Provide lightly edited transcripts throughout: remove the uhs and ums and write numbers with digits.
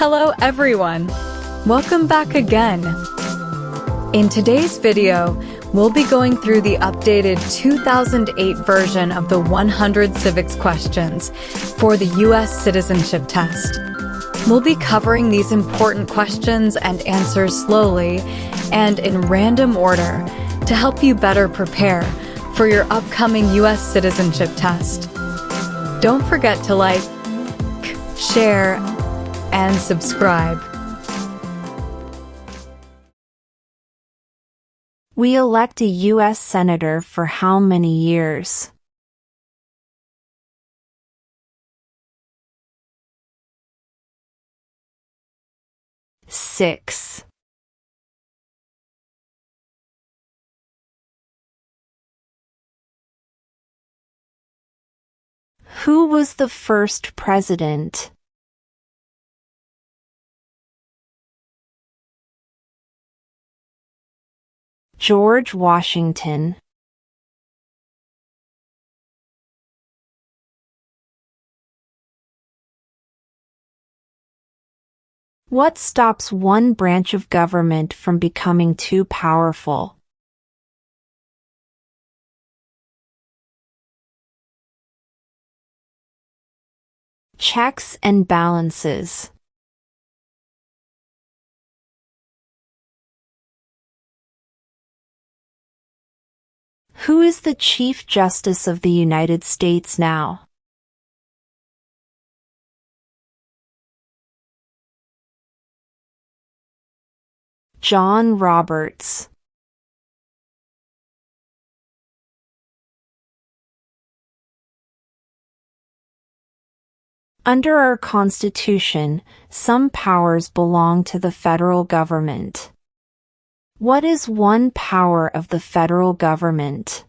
Hello everyone! Welcome back again! In today's video, we'll be going through the updated 2008 version of the 100 civics questions for the U.S. citizenship test. We'll be covering these important questions and answers slowly and in random order to help you better prepare for your upcoming U.S. citizenship test. Don't forget to like, share, and subscribe. We elect a U.S. Senator for how many years? Six. Who was the first president? George Washington. What stops one branch of government from becoming too powerful? Checks and balances. Who is the Chief Justice of the United States now? John Roberts. Under our Constitution, some powers belong to the federal government. What is one power of the federal government?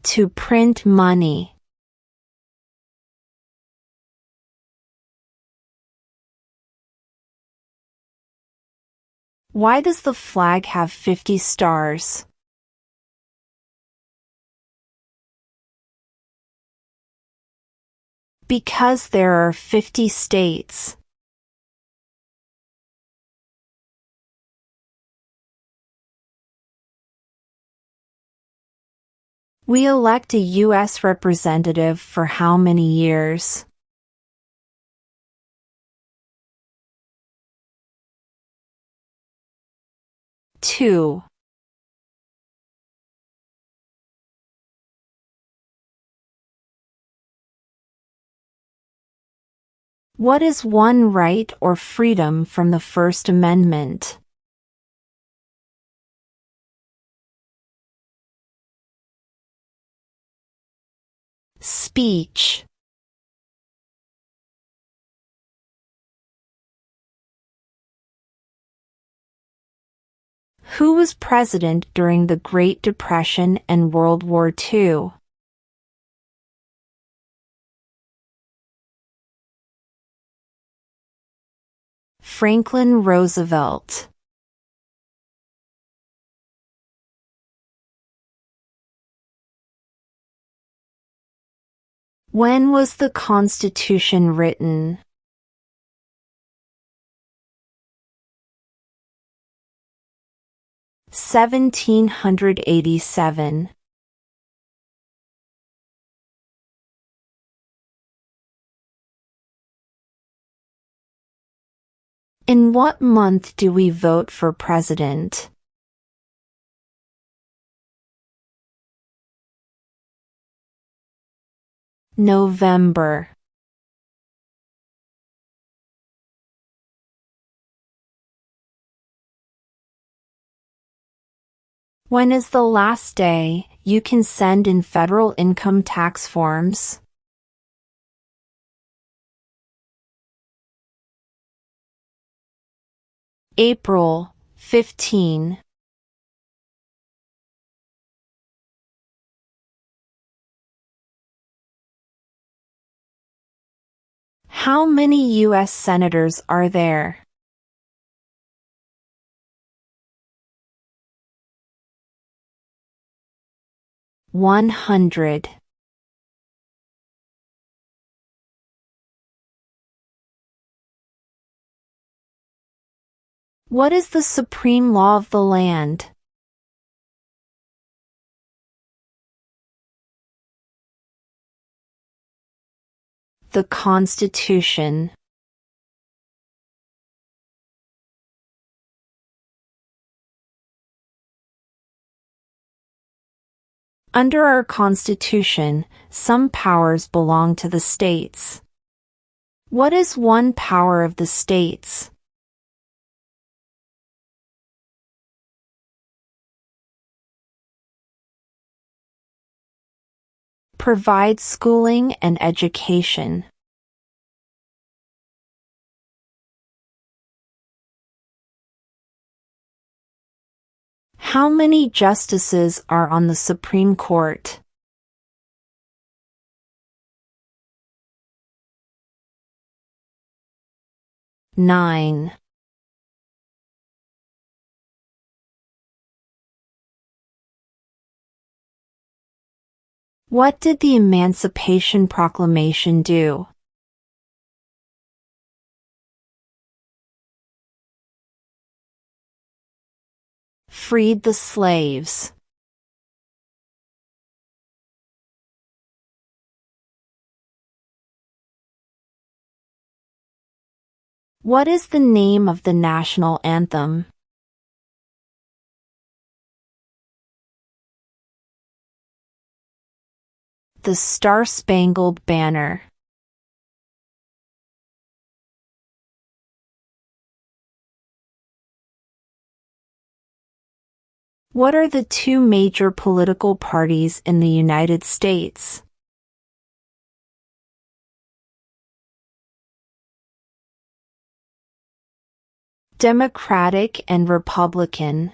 To print money. Why does the flag have 50 stars? Because there are 50 states. We elect a U.S. representative for how many years? Two. What is one right or freedom from the First Amendment? Speech. Who was president during the Great Depression and World War II? Franklin Roosevelt. When was the Constitution written? (1787). In what month do we vote for president? November. When is the last day you can send in federal income tax forms? April 15. How many U.S. senators are there? 100. What is the supreme law of the land? The Constitution. Under our Constitution, some powers belong to the states. What is one power of the states? Provide schooling and education. How many justices are on the Supreme Court? 9. What did the Emancipation Proclamation do? Freed the slaves. What is the name of the national anthem? The Star-Spangled Banner. What are the two major political parties in the United States? Democratic and Republican.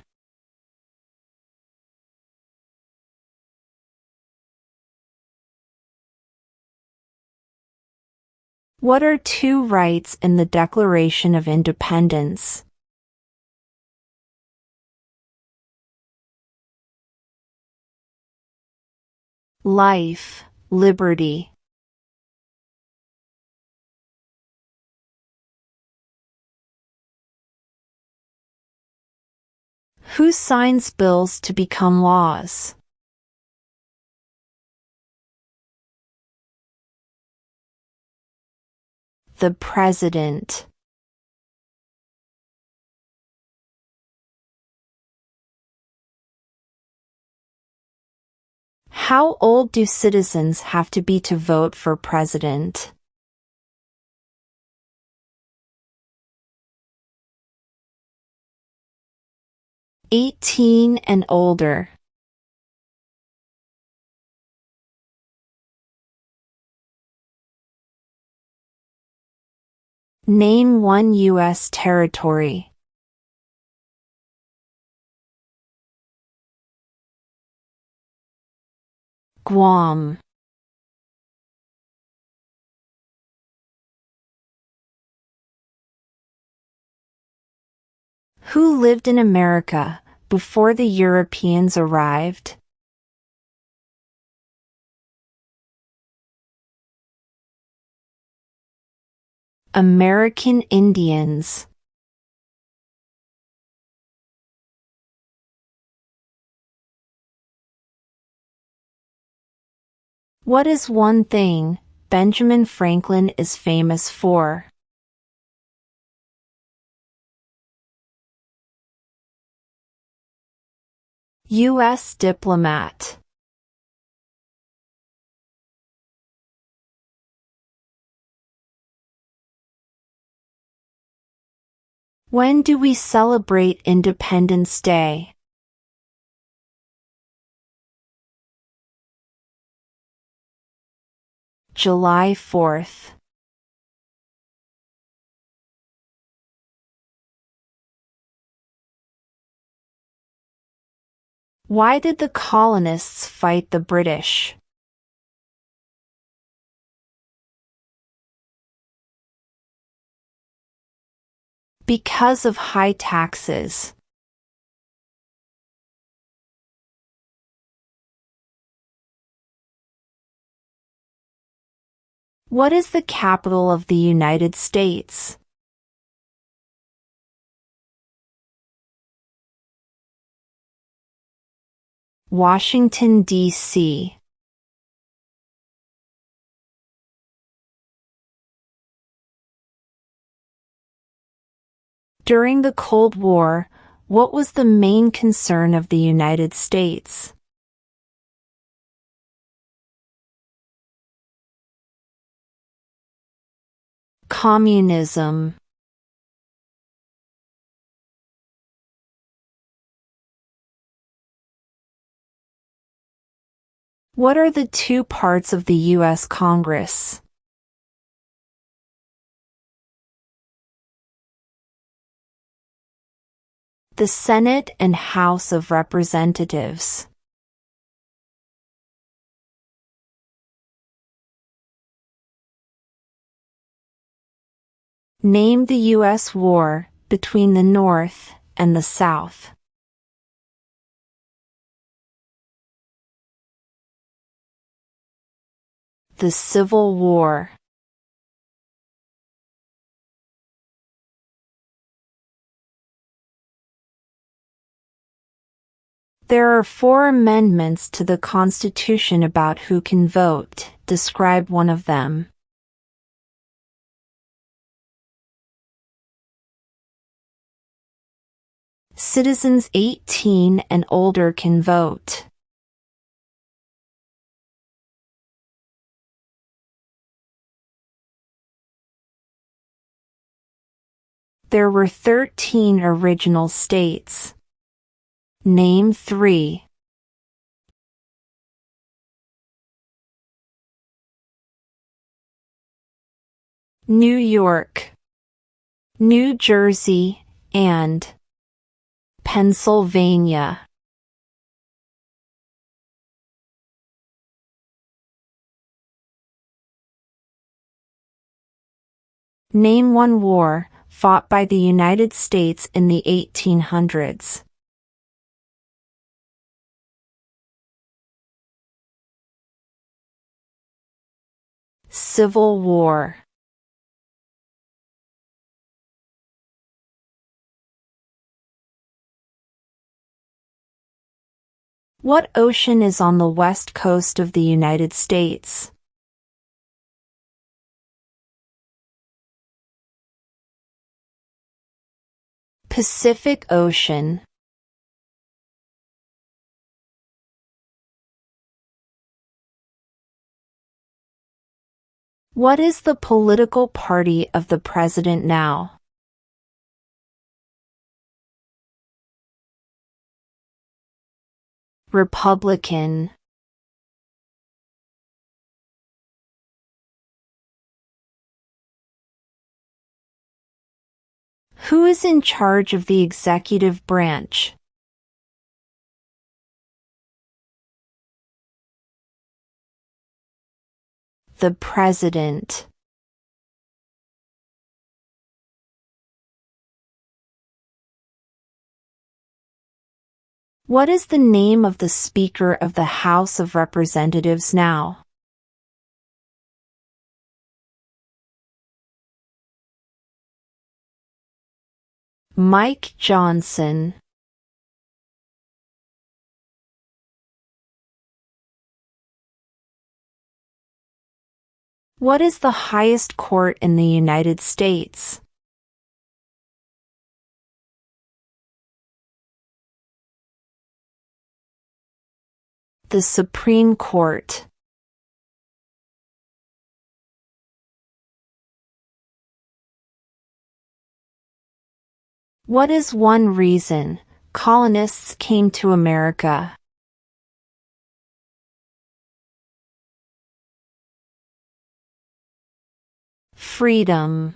What are two rights in the Declaration of Independence? 'Life, liberty. Who signs bills to become laws? The President. How old do citizens have to be to vote for president? "18 and older." Name one U.S. territory. Guam. Who lived in America before the Europeans arrived? American Indians. What is one thing Benjamin Franklin is famous for? U.S. diplomat. When do we celebrate Independence Day? July 4th. Why did the colonists fight the British? Because of high taxes. What is the capital of the United States? Washington, D.C. During the Cold War, what was the main concern of the United States? Communism. What are the two parts of the U.S. Congress? The Senate and House of Representatives. Name the U.S. war between the North and the South. The Civil War. There are 4 amendments to the Constitution about who can vote. Describe one of them. Citizens 18 and older can vote. There were 13 original states. Name 3. New York, New Jersey, and Pennsylvania. Name one war fought by the United States in the 1800s. Civil War. What ocean is on the west coast of the United States? Pacific Ocean. What is the political party of the president now? Republican. Who is in charge of the executive branch? The President. What is the name of the Speaker of the House of Representatives now? Mike Johnson. What is the highest court in the United States? The Supreme Court. What is one reason colonists came to America? Freedom.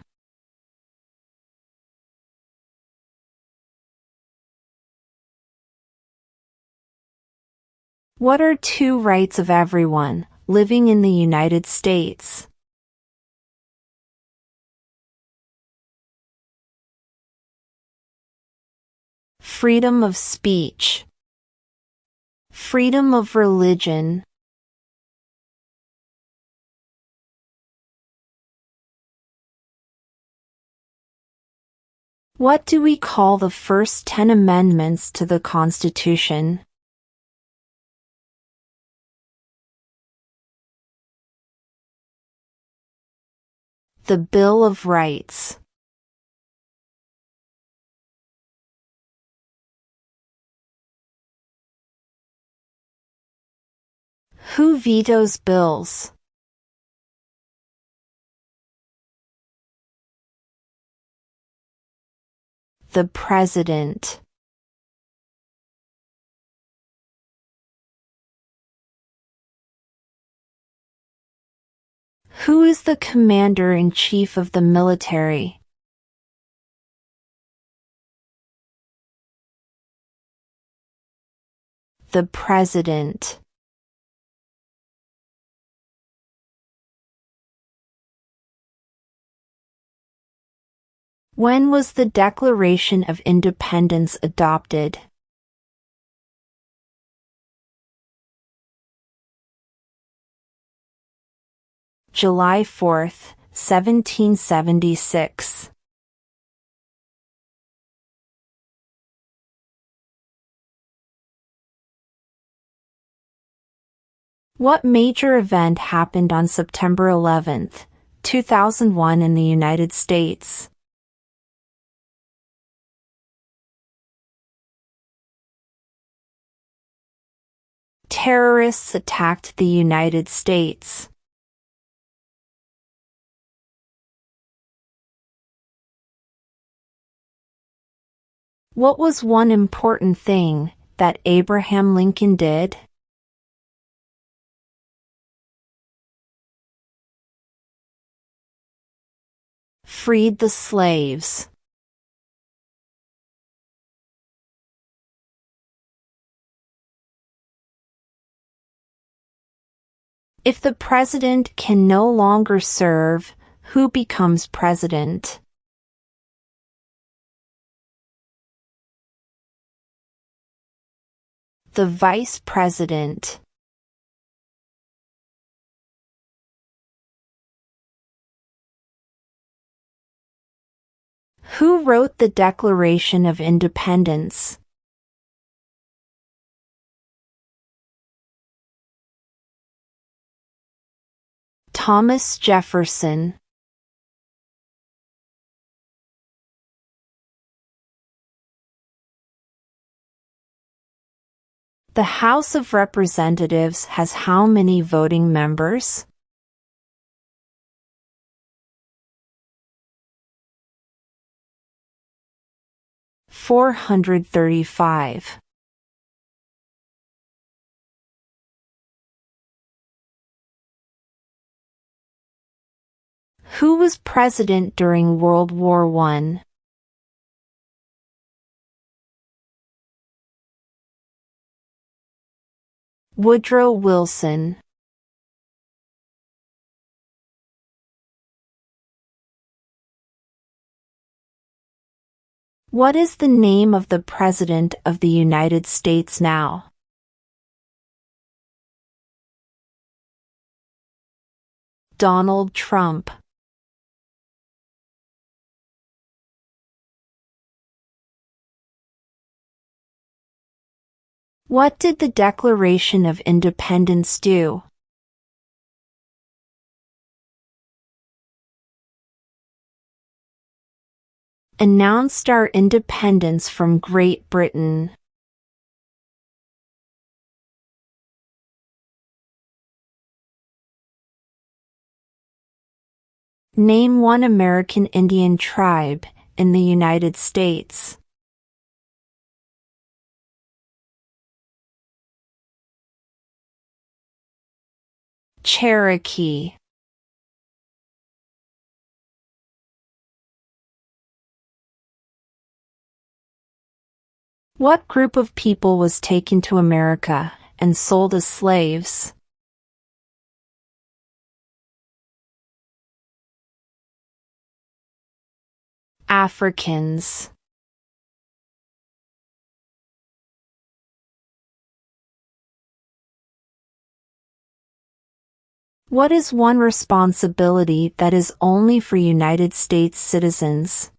What are 2 rights of everyone living in the United States? Freedom of speech. Freedom of religion. What do we call the first 10 amendments to the Constitution? The Bill of Rights. Who vetoes bills? The President. Who is the Commander-in-Chief of the military? The President. When was the Declaration of Independence adopted? July 4, 1776. What major event happened on September 11, 2001 in the United States? Terrorists attacked the United States. What was one important thing that Abraham Lincoln did? Freed the slaves. If the president can no longer serve, who becomes president? The vice president. Who wrote the Declaration of Independence? Thomas Jefferson. The House of Representatives has how many voting members? $435. Who was president during World War I? Woodrow Wilson. What is the name of the President of the United States now? Donald Trump. What did the Declaration of Independence do? Announced our independence from Great Britain. Name one American Indian tribe in the United States. Cherokee. What group of people was taken to America and sold as slaves? Africans. What is one responsibility that is only for United States citizens?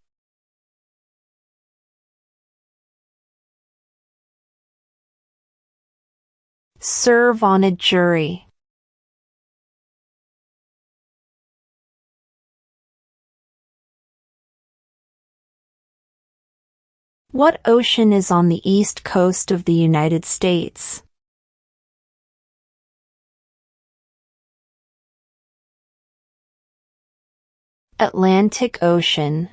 Serve on a jury. What ocean is on the east coast of the United States? Atlantic Ocean.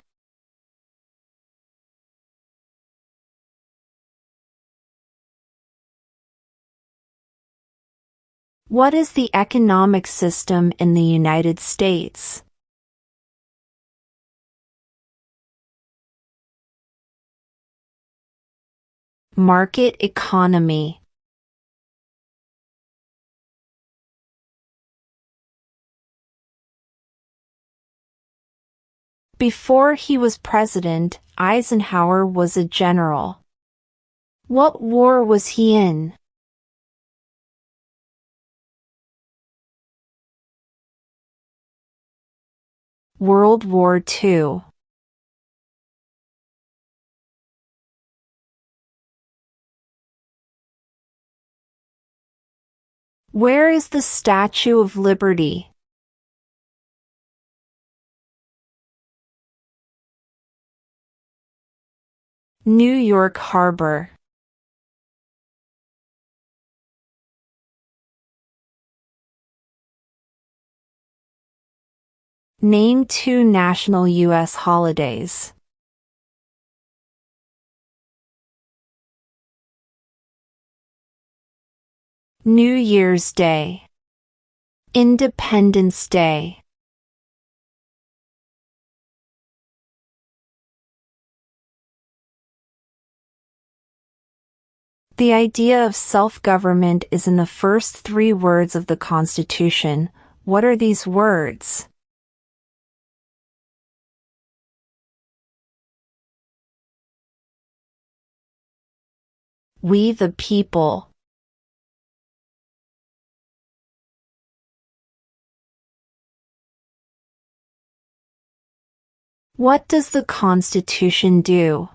What is the economic system in the United States? Market economy. Before he was president, Eisenhower was a general. What war was he in? World War II. Where is the Statue of Liberty? New York Harbor. Name 2 national U.S. holidays. New Year's Day. Independence Day. The idea of self-government is in the first 3 words of the Constitution. What are these words? We the people. What does the Constitution do?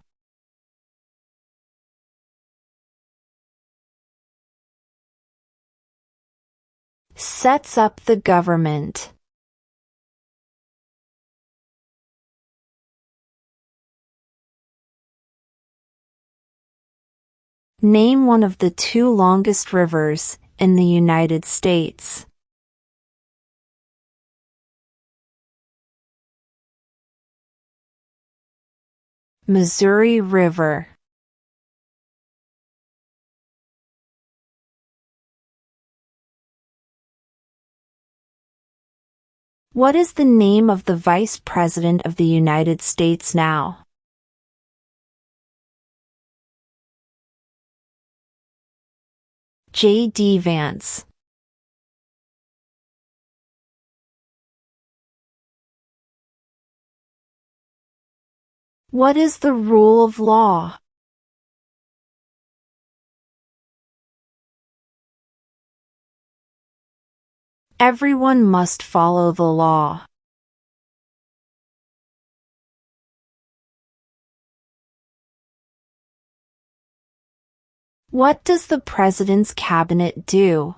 Sets up the government. Name one of the 2 longest rivers in the United States. Missouri River. What is the name of the Vice President of the United States now? J.D. Vance. What is the rule of law? Everyone must follow the law. What does the President's Cabinet do?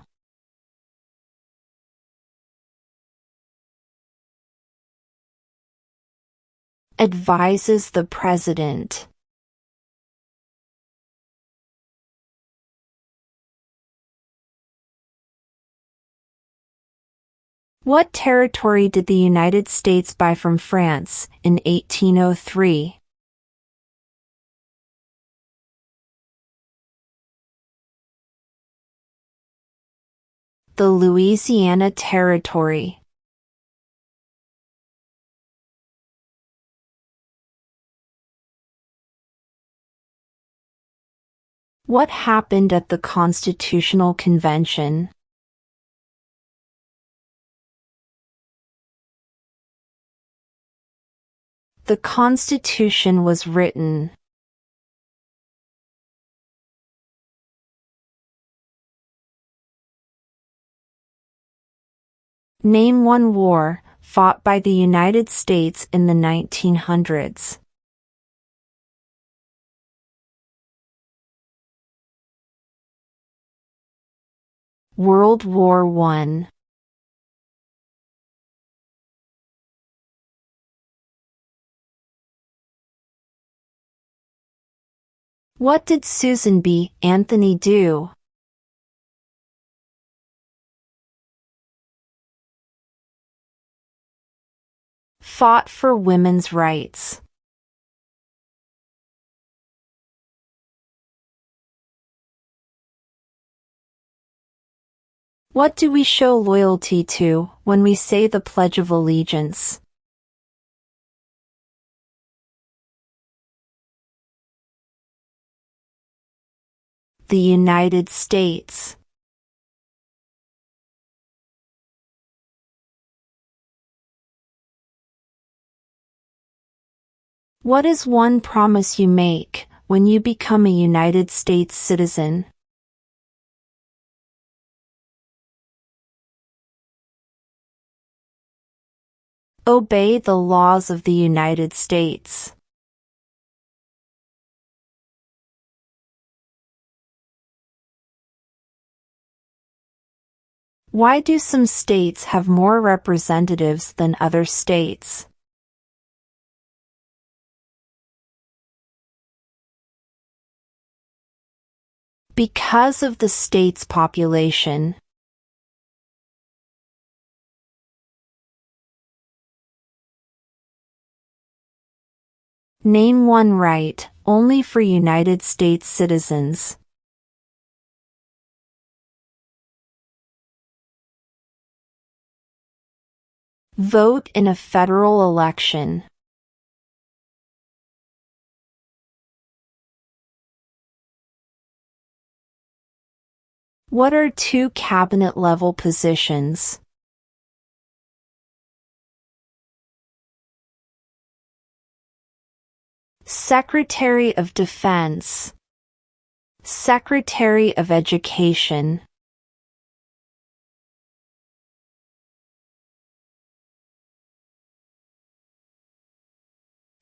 Advises the President. What territory did the United States buy from France in 1803? The Louisiana Territory. What happened at the Constitutional Convention? The Constitution was written. Name one war fought by the United States in the 1900s. World War I. What did Susan B. Anthony do? Fought for women's rights. What do we show loyalty to when we say the Pledge of Allegiance? The United States. What is one promise you make when you become a United States citizen? Obey the laws of the United States. Why do some states have more representatives than other states? Because of the state's population. Name one right only for United States citizens. Vote in a federal election. What are two cabinet-level positions? Secretary of Defense. Secretary of Education.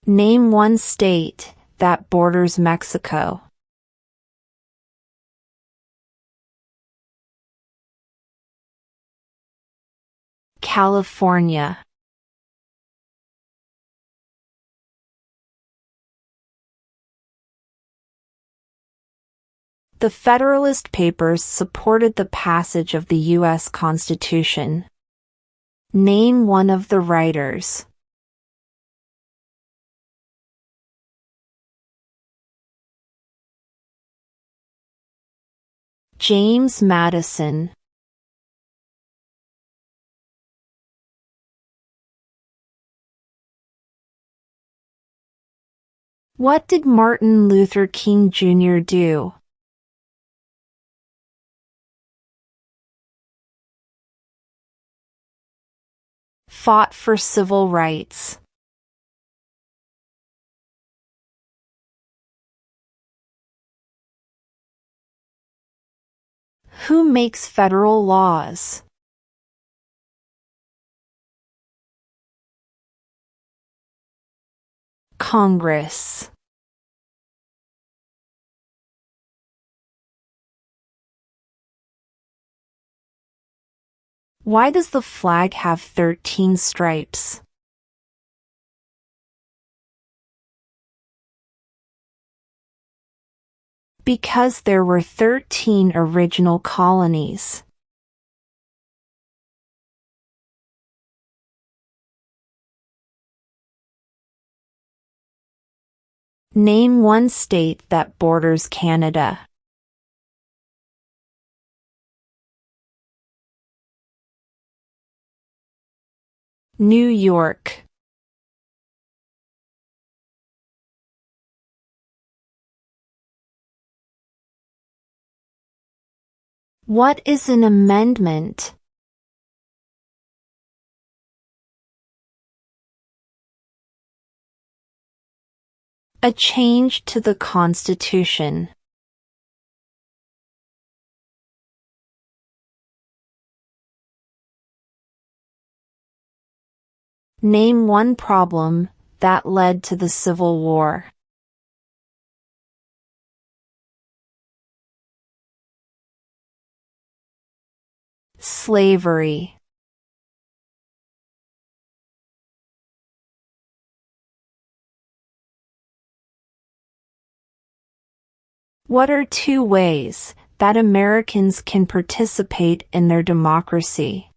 Name one state that borders Mexico. California. The Federalist Papers supported the passage of the U.S. Constitution. Name one of the writers. James Madison. What did Martin Luther King Jr. do? Fought for civil rights. Who makes federal laws? Congress. Why does the flag have 13 stripes? Because there were 13 original colonies. Name one state that borders Canada. New York. What is an amendment? A change to the Constitution. Name one problem that led to the Civil War. Slavery. What are 2 ways that Americans can participate in their democracy?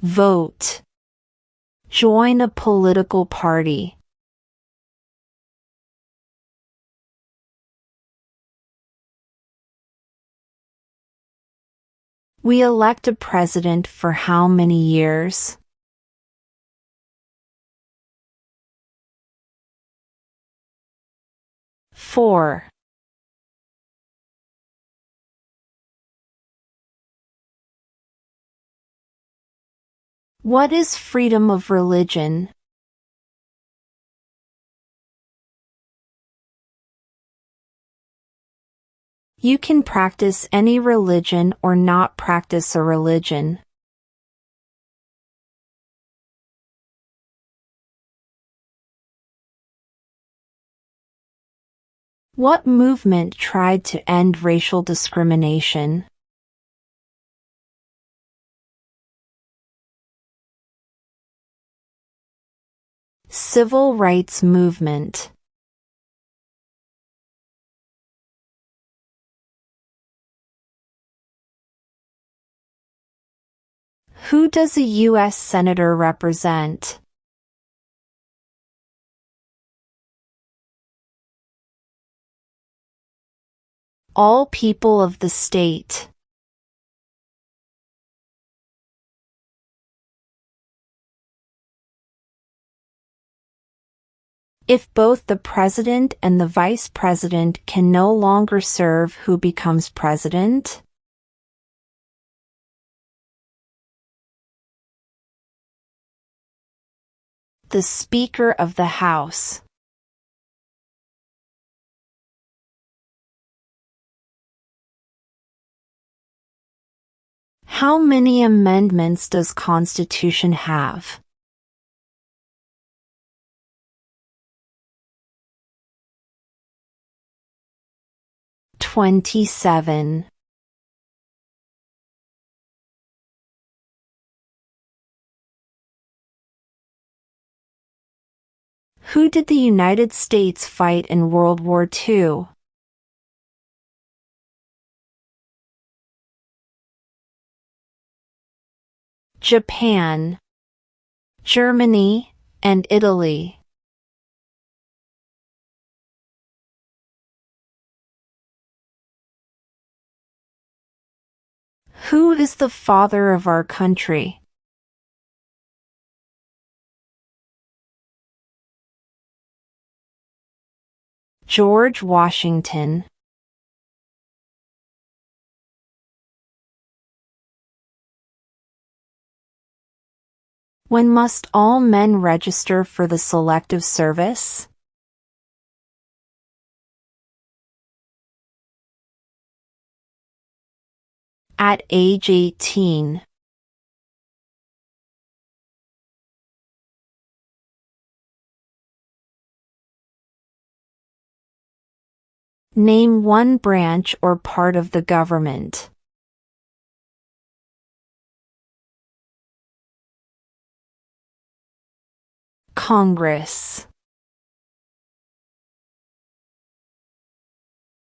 Vote. Join a political party. We elect a president for how many years? Four. What is freedom of religion? You can practice any religion or not practice a religion. What movement tried to end racial discrimination? Civil rights movement. Who does a U.S. Senator represent? All people of the state. If both the president and the vice president can no longer serve, who becomes president? The Speaker of the House. How many amendments does Constitution have? 27. Who did the United States fight in World War II? Japan, Germany, and Italy. Who is the father of our country? George Washington. When must all men register for the Selective Service? At age 18. Name one branch or part of the government. Congress.